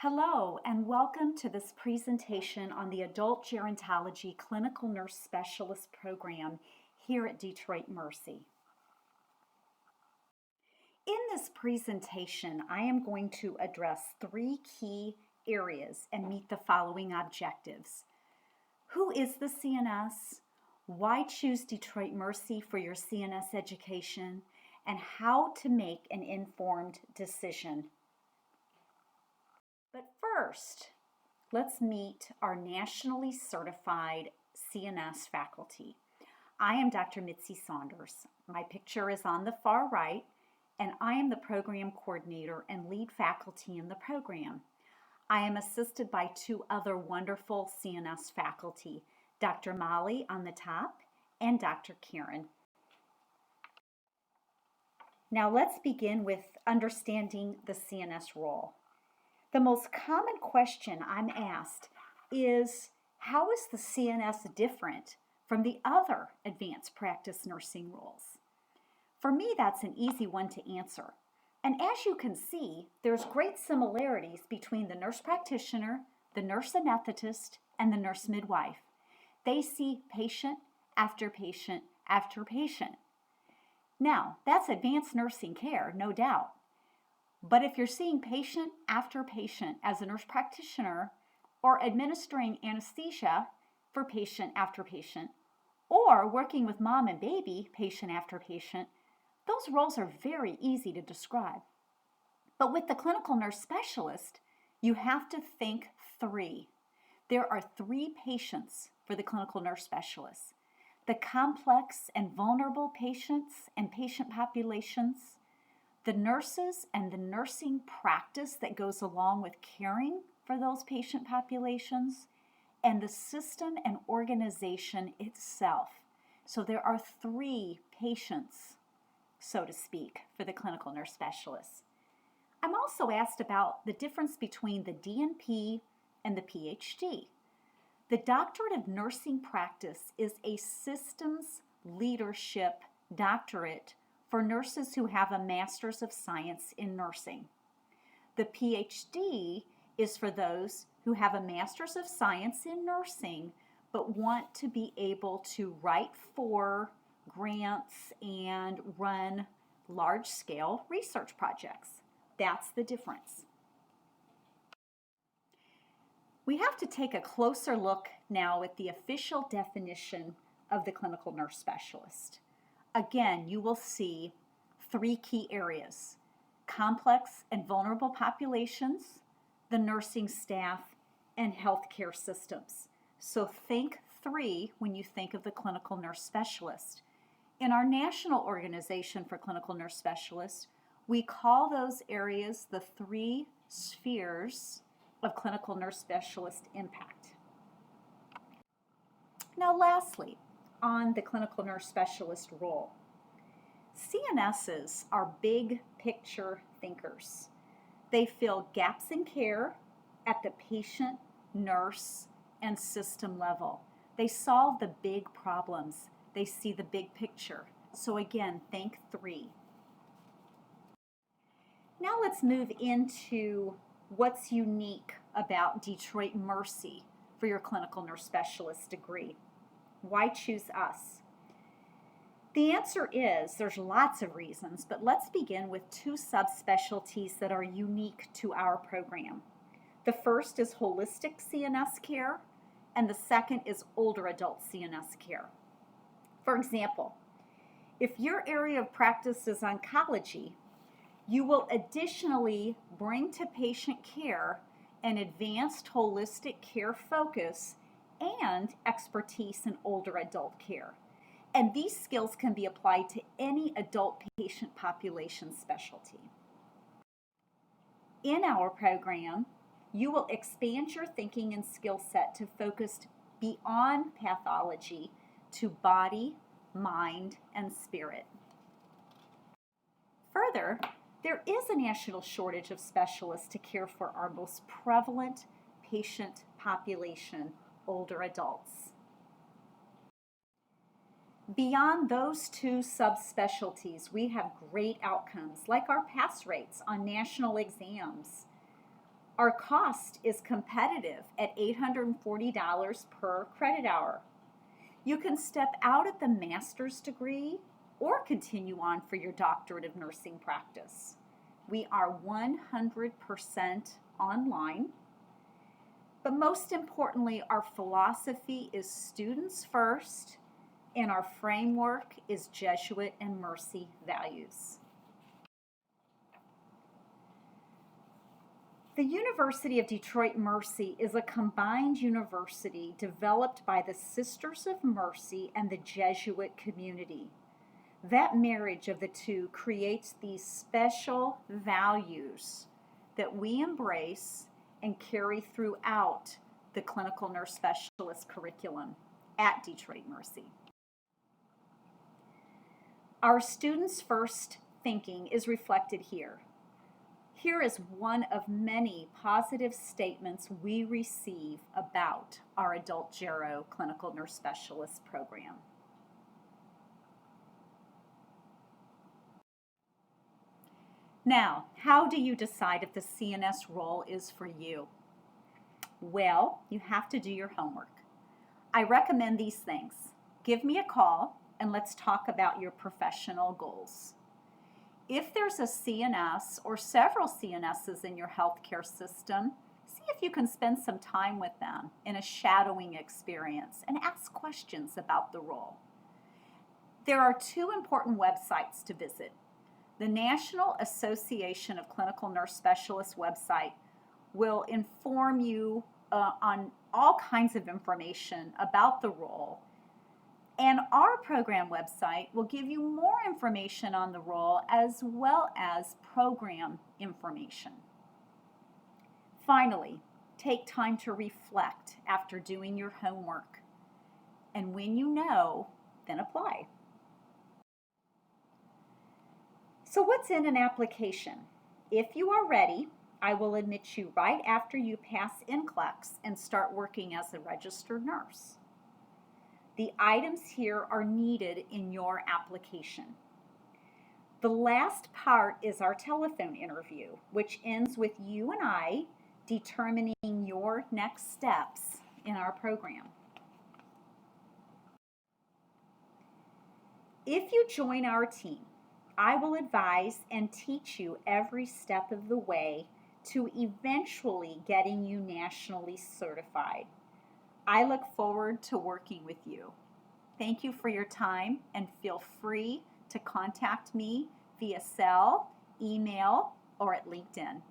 Hello, and welcome to this presentation on the Adult Gerontology Clinical Nurse Specialist Program here at Detroit Mercy. In this presentation, I am going to address three key areas and meet the following objectives. Who is the CNS? Why choose Detroit Mercy for your CNS education? And how to make an informed decision. But first, let's meet our nationally certified CNS faculty. I am Dr. Mitzi Saunders. My picture is on the far right, and I am the program coordinator and lead faculty in the program. I am assisted by two other wonderful CNS faculty, Dr. Molly on the top and Dr. Karen. Now let's begin with understanding the CNS role. The most common question I'm asked is, how is the CNS different from the other advanced practice nursing roles? For me, that's an easy one to answer. And as you can see, there's great similarities between the nurse practitioner, the nurse anesthetist, and the nurse midwife. They see patient after patient after patient. Now, that's advanced nursing care, no doubt. But if you're seeing patient after patient as a nurse practitioner or administering anesthesia for patient after patient, or working with mom and baby patient after patient, those roles are very easy to describe. But with the clinical nurse specialist, you have to think three. There are three patients for the clinical nurse specialist: the complex and vulnerable patients and patient populations, the nurses and the nursing practice that goes along with caring for those patient populations, and the system and organization itself. So there are three patients, so to speak, for the clinical nurse specialist. I'm also asked about the difference between the DNP and the PhD. The Doctorate of Nursing Practice is a systems leadership doctorate for nurses who have a Master's of Science in Nursing. The PhD is for those who have a Master's of Science in Nursing but want to be able to write for grants and run large-scale research projects. That's the difference. We have to take a closer look now at the official definition of the clinical nurse specialist. Again, you will see three key areas: complex and vulnerable populations, the nursing staff, and healthcare systems. So think three when you think of the clinical nurse specialist. In our national organization for clinical nurse specialists, we call those areas the three spheres of clinical nurse specialist impact. Now lastly, on the clinical nurse specialist role. CNSs are big picture thinkers. They fill gaps in care at the patient, nurse, and system level. They solve the big problems. They see the big picture. So again, think three. Now let's move into what's unique about Detroit Mercy for your clinical nurse specialist degree. Why choose us? The answer is there's lots of reasons, but let's begin with two subspecialties that are unique to our program. The first is holistic CNS care, and the second is older adult CNS care. For example, if your area of practice is oncology, you will additionally bring to patient care an advanced holistic care focus and expertise in older adult care. And these skills can be applied to any adult patient population specialty. In our program, you will expand your thinking and skill set to focus beyond pathology to body, mind, and spirit. Further, there is a national shortage of specialists to care for our most prevalent patient population, older adults. Beyond those two subspecialties, we have great outcomes like our pass rates on national exams, Our cost is competitive at $840 per credit hour. You can step out at the master's degree or continue on for your doctorate of nursing practice. We are 100% online. But most importantly, our philosophy is students first, and our framework is Jesuit and Mercy values. The University of Detroit Mercy is a combined university developed by the Sisters of Mercy and the Jesuit community. That marriage of the two creates these special values that we embrace and carry throughout the clinical nurse specialist curriculum at Detroit Mercy. Our students first thinking is reflected here. Here is one of many positive statements we receive about our adult Gero clinical nurse specialist program. Now, how do you decide if the CNS role is for you? Well, you have to do your homework. I recommend these things. Give me a call and let's talk about your professional goals. If there's a CNS or several CNSs in your healthcare system, see if you can spend some time with them in a shadowing experience and ask questions about the role. There are two important websites to visit. The National Association of Clinical Nurse Specialists website will inform you on all kinds of information about the role. And our program website will give you more information on the role as well as program information. Finally, take time to reflect after doing your homework. And when you know, then apply. So what's in an application? If you are ready, I will admit you right after you pass NCLEX and start working as a registered nurse. The items here are needed in your application. The last part is our telephone interview, which ends with you and I determining your next steps in our program. If you join our team, I will advise and teach you every step of the way to eventually getting you nationally certified. I look forward to working with you. Thank you for your time and feel free to contact me via cell, email, or at LinkedIn.